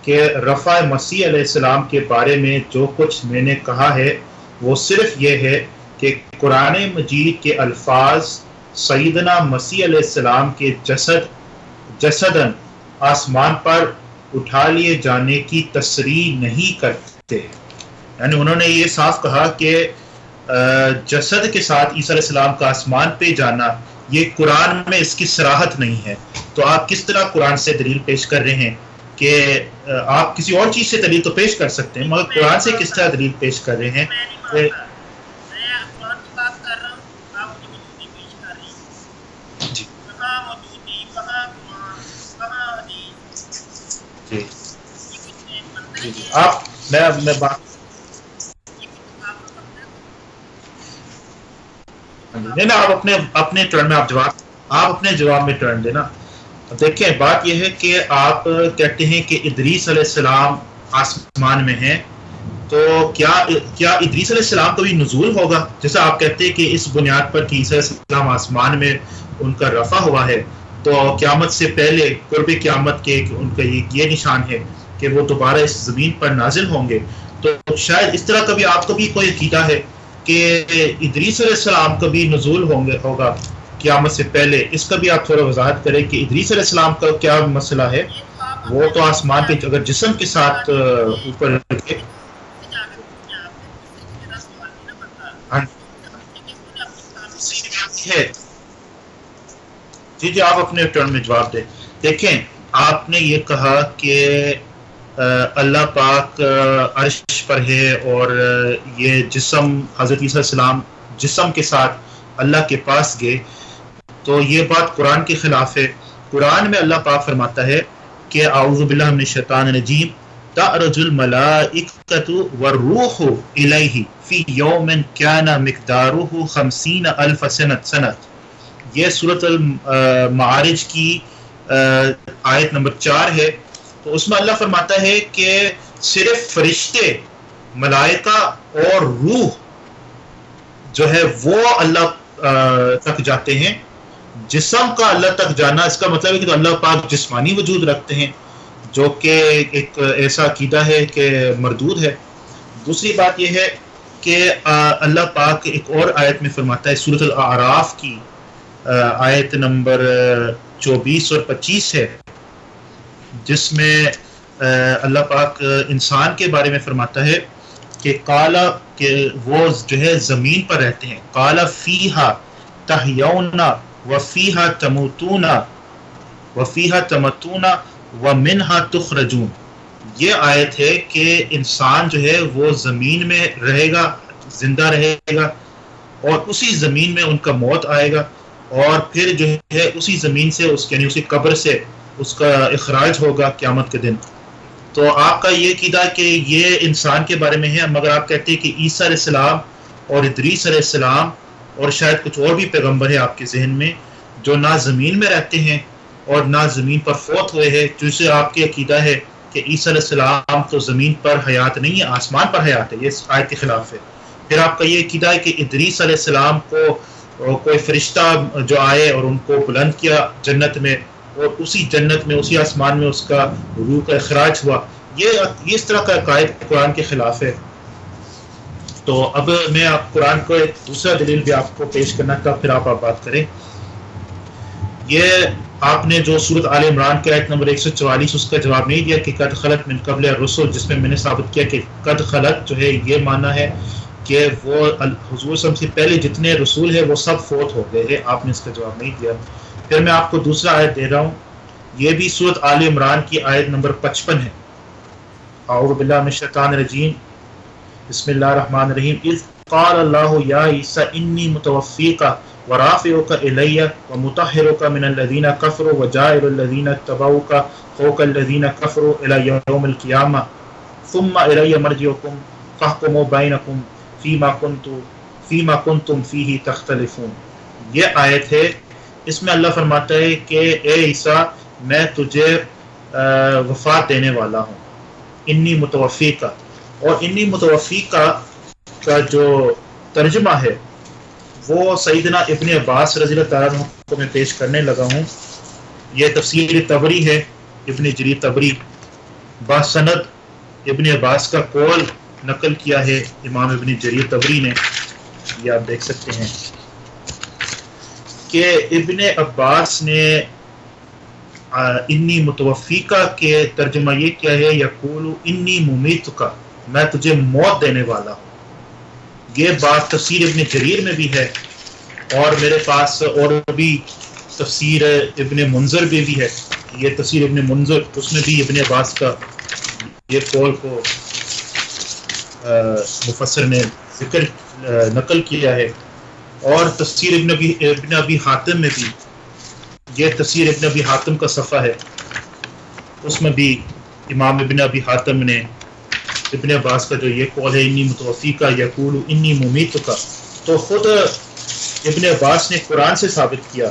کہ رفع مسیح علیہ السلام کے بارے میں جو کچھ میں نے کہا ہے وہ صرف یہ ہے کہ قرآن مجید کے الفاظ سیدنا مسیح علیہ السلام کے جسداً آسمان پر اٹھا لیے جانے کی تصریح نہیں کرتے، یعنی انہوں نے یہ صاف کہا کہ جسد کے ساتھ عیسیٰ علیہ السلام کا آسمان پہ جانا یہ قرآن میں اس کی صراحت نہیں ہے۔ تو آپ کس طرح قرآن سے دلیل پیش کر رہے ہیں کہ آپ کسی اور چیز سے دلیل تو پیش کر سکتے ہیں مگر قرآن سے کس طرح دلیل پیش کر رہے ہیں؟ آپ میں بات نہیں نا، آپ اپنے ٹرن میں آپ اپنے جواب میں ٹرن دینا. دیکھیں بات یہ ہے کہ آپ کہتے ہیں کہ ادریس علیہ السلام آسمان میں ہیں، تو کیا ادریس علیہ السلام کا بھی نزول ہوگا؟ جیسا آپ کہتے ہیں کہ اس بنیاد پر کہ عیسیٰ علیہ السلام آسمان میں ان کا رفع ہوا ہے، تو قیامت سے پہلے قرب قیامت کے ان کا یہ نشان ہے کہ وہ دوبارہ اس زمین پر نازل ہوں گے. تو شاید اس طرح کا بھی آپ کو بھی کوئی عقیدہ ہے کہ ادریس علیہ السلام کا بھی نزول ہوگا قیامت سے پہلے. اس کا بھی آپ تھوڑا وضاحت کریں کہ ادریس علیہ السلام کا کیا مسئلہ ہے. یہ تو آپ وہ اپنے تو دلیل آسمان پہ کے آ کے اگر جسم کے پوچھیں ساتھ کہ اوپر رکھے. یہ تو مجھ سے جا کے پوچھیں آپ نے، مجھ سے میرا سوال نہیں نا بنتا. ہاں تو ان سے پوچھیں کہ انہوں نے اپنی کتابوں میں دوسری یہ بات لکھا ہے، ہے. جی آپ اپنے ٹرن میں جواب دیں. دیکھیں آپ نے یہ کہا کہ اللہ پاک عرش پر ہے، اور یہ جسم حضرت عیسیٰ السلام جسم کے ساتھ اللہ کے پاس گئے، تو یہ بات قرآن کے خلاف ہے. قرآن میں اللہ پاک فرماتا ہے کہ اعوذ باللہ من الشیطان الرجیم تعرج الملائکۃ والروح الیہ فی یوم کان مقدارہ 50,000 سنۃ. یہ سورۃ المعارج کی آیت نمبر 4 ہے. تو اس میں اللہ فرماتا ہے کہ صرف فرشتے، ملائکہ اور روح جو ہے وہ اللہ تک جاتے ہیں. جسم کا اللہ تک جانا، اس کا مطلب ہے کہ تو اللہ پاک جسمانی وجود رکھتے ہیں، جو کہ ایک ایسا عقیدہ ہے کہ مردود ہے. دوسری بات یہ ہے کہ اللہ پاک ایک اور آیت میں فرماتا ہے، سورۃ الاعراف کی آیت نمبر 24 اور 25 ہے، جس میں اللہ پاک انسان کے بارے میں فرماتا ہے کہ کالا، کہ وہ جو ہے زمین پر رہتے ہیں. کالا فیہا تحیون وفیہا تموتون وفیہا تمتون ومنہا تخرجون. یہ آیت ہے کہ انسان جو ہے وہ زمین میں رہے گا، زندہ رہے گا، اور اسی زمین میں ان کا موت آئے گا، اور پھر جو ہے اسی زمین سے یعنی اسی قبر سے اس کا اخراج ہوگا قیامت کے دن. تو آپ کا یہ عقیدہ کہ یہ انسان کے بارے میں ہے، مگر آپ کہتے ہیں کہ عیسیٰ علیہ السلام اور ادریس علیہ السلام اور شاید کچھ اور بھی پیغمبر ہیں آپ کے ذہن میں جو نہ زمین میں رہتے ہیں اور نہ زمین پر فوت ہوئے ہیں، جسے آپ کے عقیدہ ہے کہ عیسیٰ علیہ السلام تو زمین پر حیات نہیں ہے، آسمان پر حیات ہے. یہ اس آیت کے خلاف ہے. پھر آپ کا یہ عقیدہ ہے کہ ادریس علیہ السلام کو کوئی فرشتہ جو آئے اور ان کو بلند کیا جنت میں، اور اسی جنت میں اسی آسمان میں اس کا روح کا اخراج ہوا. یہ اس طرح کا عقائد قرآن کے خلاف ہے. تو اب میں آپ قرآن کو ایک دوسرا دلیل بھی آپ کو پیش کرنا تھا، پھر آپ بات کریں. یہ آپ نے جو سورۃ آل عمران کے آیت نمبر 144 اس کا جواب نہیں دیا کہ قد خلت من قبل الرسل، جس میں نے ثابت کیا کہ قد خلت جو ہے یہ معنی ہے کہ وہ حضور صلی اللہ علیہ وسلم سے پہلے جتنے رسول ہیں وہ سب فوت ہو گئے ہیں. آپ نے اس کا جواب نہیں دیا. پھر میں آپ کو دوسرا آیت دے رہا ہوں، یہ بھی سورۃ آل عمران کی آیت نمبر 55 ہے. اعوذ باللہ من الشیطان الرجیم، بسم اللہ الرحمن الرحیم. اذ قال اللہ یا عیسی انی متوفیک ورافعک الی ومطہرک من الذین کفروا وجاعل الذین اتبعوک فوق الذین کفروا الی یوم القیامہ ثم الی مرجعکم فاحکموا بینکم فیما کنتم فیہ تختلفون. یہ آیت ہے، اس میں اللہ فرماتا ہے کہ اے عیسیٰ میں تجھے وفات دینے والا ہوں، انی متوفی کا. اور انی متوفی کا جو ترجمہ ہے وہ سیدنا ابن عباس رضی اللہ تعالیٰ عنہ کو میں پیش کرنے لگا ہوں. یہ تفسیر طبری ہے، ابن جریر طبری باسند ابن عباس کا قول نقل کیا ہے امام ابن جریر طبری نے. یہ آپ دیکھ سکتے ہیں کہ ابن عباس نے انی متوفیقہ کے ترجمہ یہ کیا ہے، یقول انی ممیتک، میں تجھے موت دینے والا ہوں. یہ بات تفسیر ابن جریر میں بھی ہے، اور میرے پاس اور بھی تفسیر ابن منظر بھی ہے. یہ تفسیر ابن منظر، اس میں بھی ابن عباس کا یہ قول کو مفسر نے ذکر نقل کیا ہے. اور تفسیر ابن ابی حاتم میں بھی، یہ تفسیر ابن ابی حاتم کا صفحہ ہے، اس میں بھی امام ابن ابی حاتم نے ابن عباس کا جو یہ قول ہے انی متوفیقہ یقول انی ممیتک، تو خود ابن عباس نے قرآن سے ثابت کیا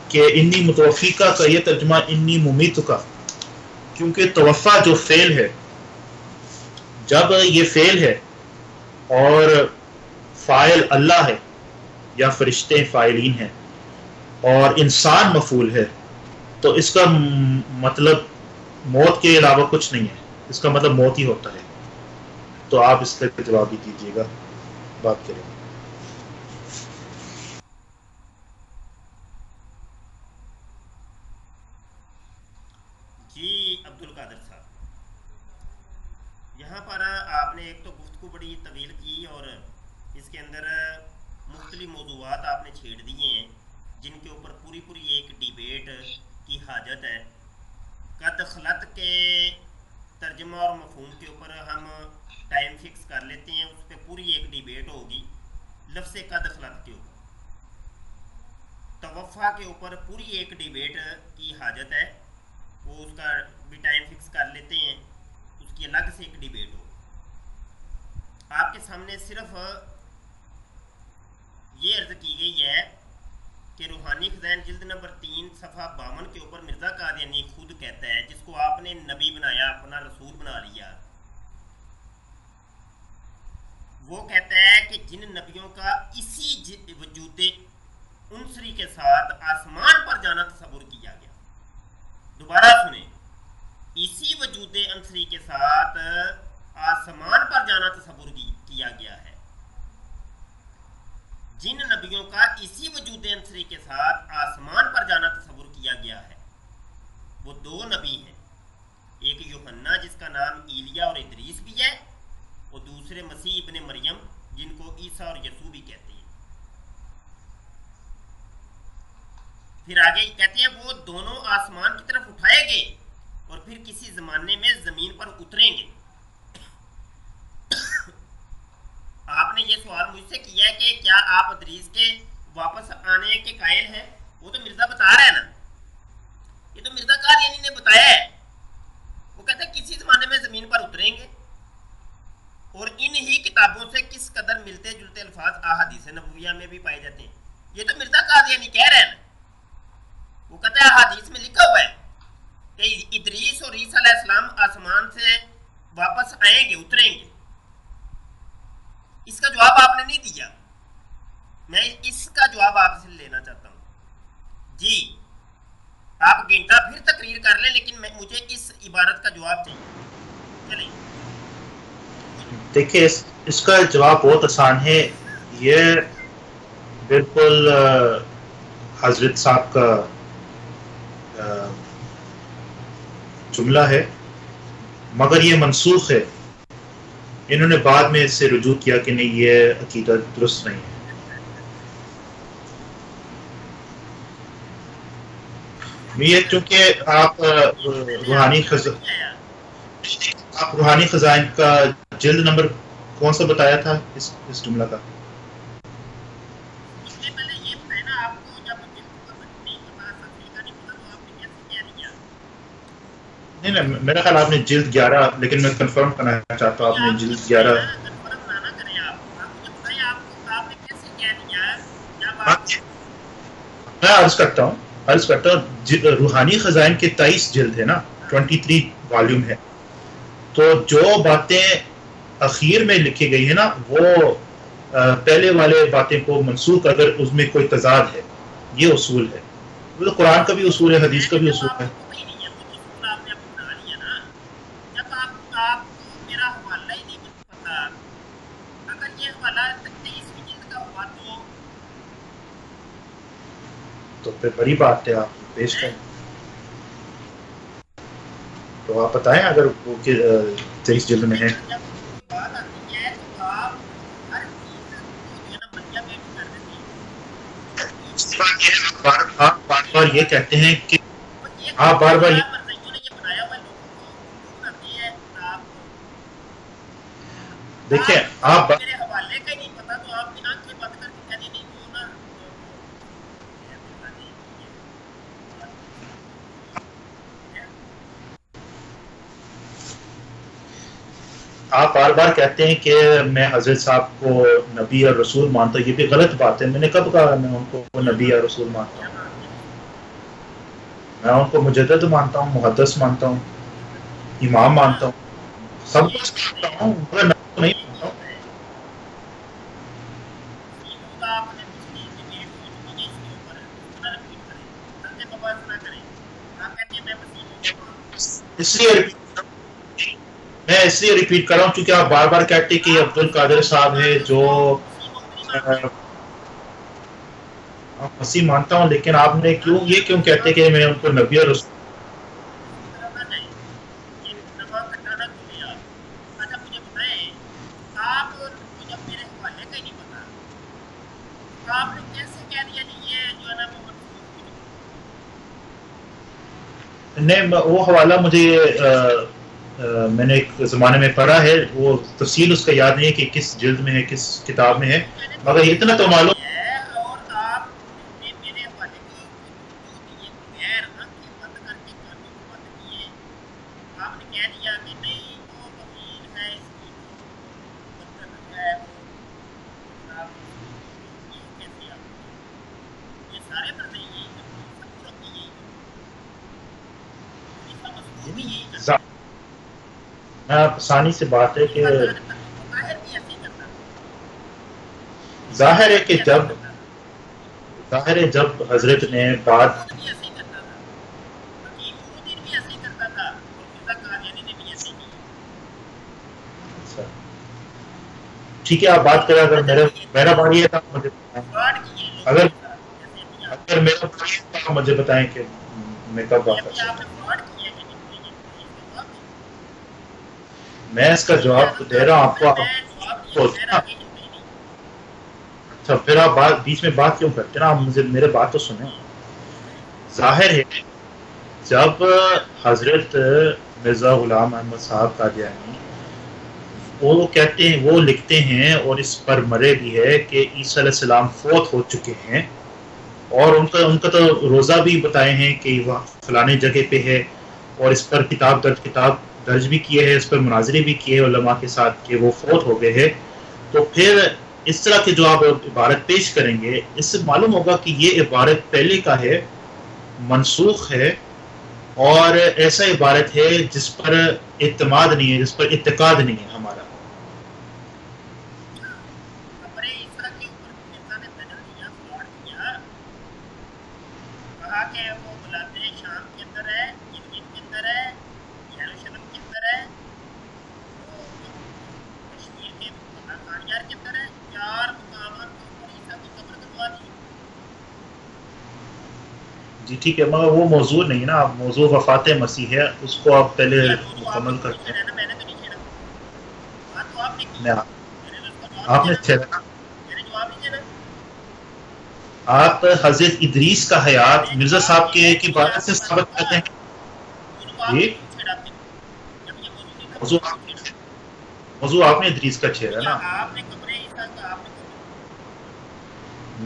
کہ انی متوفیقہ کا یہ ترجمہ انی ممیتکا، کیونکہ توفع جو فعل ہے، جب یہ فعل ہے اور فاعل اللہ ہے یا فرشتے فاعلین ہیں اور انسان مفعول ہے، تو اس کا مطلب موت کے علاوہ کچھ نہیں ہے، اس کا مطلب موت ہی ہوتا ہے. تو آپ اس کا جواب بھی دیجیے گا، بات کریں. جی عبد القادر صاحب، یہاں پر آپ نے ایک تو گفتگو بڑی طویل کی اور اس کے اندر مختلف موضوعات آپ نے چھیڑ دیے ہیں جن کے اوپر پوری پوری ایک ڈیبیٹ کی حاجت ہے. قد خلط کے ترجمہ اور مفہوم کے اوپر ہم ٹائم فکس کر لیتے ہیں، اس پہ پوری ایک ڈیبیٹ ہوگی. لفظ قد خلط کے اوپر، توفع کے اوپر پوری ایک ڈیبیٹ کی حاجت ہے، وہ اس کا بھی ٹائم فکس کر لیتے ہیں، اس کی الگ سے ایک ڈیبیٹ ہو. آپ کے سامنے صرف یہ عرض کی گئی ہے کہ روحانی خزائن جلد نمبر 3 صفحہ 52 کے اوپر مرزا قادیانی خود کہتا ہے، جس کو آپ نے نبی بنایا، اپنا رسول بنا لیا، وہ کہتا ہے کہ جن نبیوں کا اسی وجود عنصری کے ساتھ آسمان پر جانا تصور کیا گیا. دوبارہ سنیں، اسی وجود عنصری کے ساتھ آسمان پر جانا تصور کیا گیا ہے. جن نبیوں کا اسی وجود عنصری کے ساتھ آسمان پر جانا تصور کیا گیا ہے وہ دو نبی ہیں، ایک یوحنا جس کا نام ایلیا اور ادریس بھی ہے، اور دوسرے مسیح ابن مریم جن کو عیسیٰ اور یسوع بھی کہتے ہیں. پھر آگے کہتے ہیں وہ دونوں آسمان کی طرف اٹھائے گئے اور پھر کسی زمانے میں زمین پر اتریں گے. آپ نے یہ سوال مجھ سے کیا ہے کہ کیا آپ ادریس کے واپس آنے کے قائل ہیں؟ وہ تو مرزا بتا رہا ہے نا، یہ تو مرزا قادیانی نے بتایا ہے. وہ کہتے ہیں کسی زمانے میں زمین پر اتریں گے، اور ان ہی کتابوں سے کس قدر ملتے جلتے الفاظ احادیث نبویہ میں بھی پائے جاتے ہیں. یہ تو مرزا قادیانی کہہ رہے ہیں. وہ کہتا ہے احادیث میں لکھا ہوا ہے کہ ادریس اور عیسیٰ علیہ السلام آسمان سے واپس آئیں گے، اتریں گے. اس کا جواب آپ نے نہیں دیا، میں اس کا جواب آپ سے لینا چاہتا ہوں. جی آپ گھنٹہ پھر تقریر کر لیں، لیکن مجھے اس عبارت کا جواب چاہیے. چلیں دیکھیے اس کا جواب بہت آسان ہے. یہ بالکل حضرت صاحب کا جملہ ہے، مگر یہ منسوخ ہے. انہوں نے بعد میں اس سے رجوع کیا کہ نہیں، یہ عقیدہ درست نہیں ہے. یہ چونکہ آپ روحانی خزائن کا جلد نمبر کون سا بتایا تھا اس جملہ کا؟ نہیں، میرا خیال آپ نے جلد 11، لیکن میں کنفرم کرنا چاہتا ہوں آپ نے جلد 11. میں عرض کرتا ہوں روحانی خزائن کے 23 جلد ہے نا، 23 والیوم ہے. تو جو باتیں اخیر میں لکھی گئی ہیں نا، وہ پہلے والے باتیں کو منسوخ اگر اس میں کوئی تضاد ہے، یہ اصول ہے. وہ تو قرآن کا بھی اصول ہے، حدیث کا بھی اصول ہے. تو پھر بڑی بات ہے، آپ پیش کریں. تو آپ بتائیں اگر وہ 23 جلد میں ہے. آپ بار بار یہ کہتے ہیں کہ آپ بار بار دیکھیں آپ آپ بار بار کہتے ہیں کہ میں حضرت صاحب کو نبی اور رسول مانتا ہوں، یہ بھی غلط بات ہے. میں نے کب کہا میں ان کو نبی اور رسول مانتا ہوں؟ میں ان کو مجدد مانتا ہوں، محدث مانتا ہوں، امام مانتا ہوں، سب کچھ مانتا ہوں، مگر نبی کو نہیں مانتا ہوں. اس لیے میں اس لیے ریپیٹ کر رہا ہوں کیونکہ آپ بار بار کہتے ہیں کہ عبد القادر صاحب ہے جو مسیح مانتا ہوں، لیکن آپ نے کیوں کہتے کہ میں ان کو نبی اور رسول. نہیں، وہ حوالہ مجھے میں نے ایک زمانے میں پڑھا ہے، وہ تفصیل اس کا یاد نہیں ہے کہ کس جلد میں ہے، کس کتاب میں ہے، مگر اتنا تو معلوم. آسانی سے بات ہے کہ ظاہر ہے کہ جب حضرت نے بات ٹھیک ہے آپ بات کریں، اگر میرا بھائی ہے تو مجھے اگر میرا بھائی ہے تو مجھے بتائیں کہ میں کب بات کر سکتا ہوں. میں اس کا جواب دے رہا ہوں آپ کو. اچھا پھر آپ بیچ میں بات کیوں کرتے ہیں نا؟ آپ مجھے میرے بات تو سنیں. ظاہر ہے جب حضرت مرزا غلام احمد صاحب قادیانی وہ کہتے ہیں، وہ لکھتے ہیں اور اس پر مرے بھی ہے کہ عیسیٰ علیہ السلام فوت ہو چکے ہیں، اور ان کا تو روزہ بھی بتائے ہیں کہ وہ فلانے جگہ پہ ہے، اور اس پر کتاب درج بھی کیے ہیں، اس پر مناظرے بھی کیے علماء کے ساتھ کہ وہ فوت ہو گئے ہیں. تو پھر اس طرح کے جو آپ عبارت پیش کریں گے، اس سے معلوم ہوگا کہ یہ عبارت پہلے کا ہے، منسوخ ہے، اور ایسا عبارت ہے جس پر اعتماد نہیں ہے، جس پر اعتقاد نہیں ہے ہمارا. جی ٹھیک ہے، مگر وہ موضوع نہیں نا، موضوع وفات مسیح ہے، اس کو آپ پہلے مکمل کرتے ہیں. آپ نے چھیڑا، آپ حضرت ادریس کا حیات مرزا صاحب کے بارے سے ثابت کرتے ہیں. جی موضوع آپ نے ادریس کا چھیڑا نا.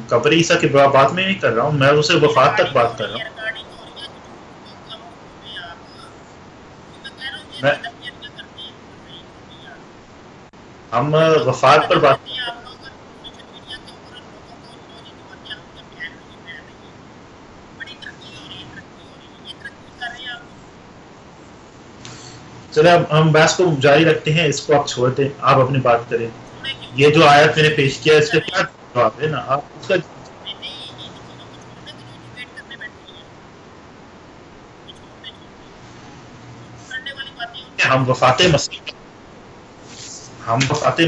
قبر عیسیٰ کی بات میں نہیں کر رہا ہوں، میں اسے وفات تک بات کر رہا ہوں. ہم وفات پر بات کرتے ہیں. چلے اب ہم بحث کو جاری رکھتے ہیں، اس کو آپ چھوڑ دیں، آپ اپنی بات کریں. یہ جو آیت میں نے پیش کیا اس کا کیا جواب ہے نا، آپ اس کا. ہم وفات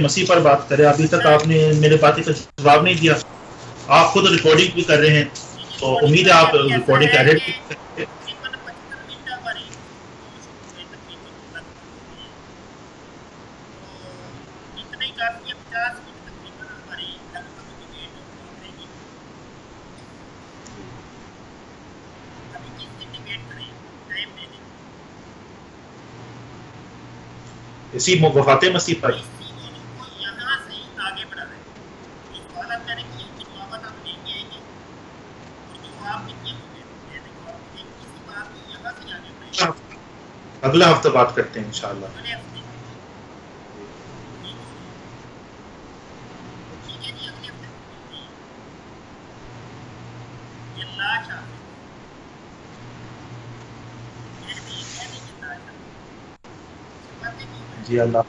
مسیح پر بات کریں. ابھی تک آپ نے میرے باتیں کا جواب نہیں دیا. آپ خود ریکارڈنگ بھی کر رہے ہیں، تو امید ہے آپ ریکارڈنگ کا ایڈٹ بھی کریں گے. اسی وفات مسیح پر اگلا ہفتہ بات کرتے ہیں انشاءاللہ. جی اللہ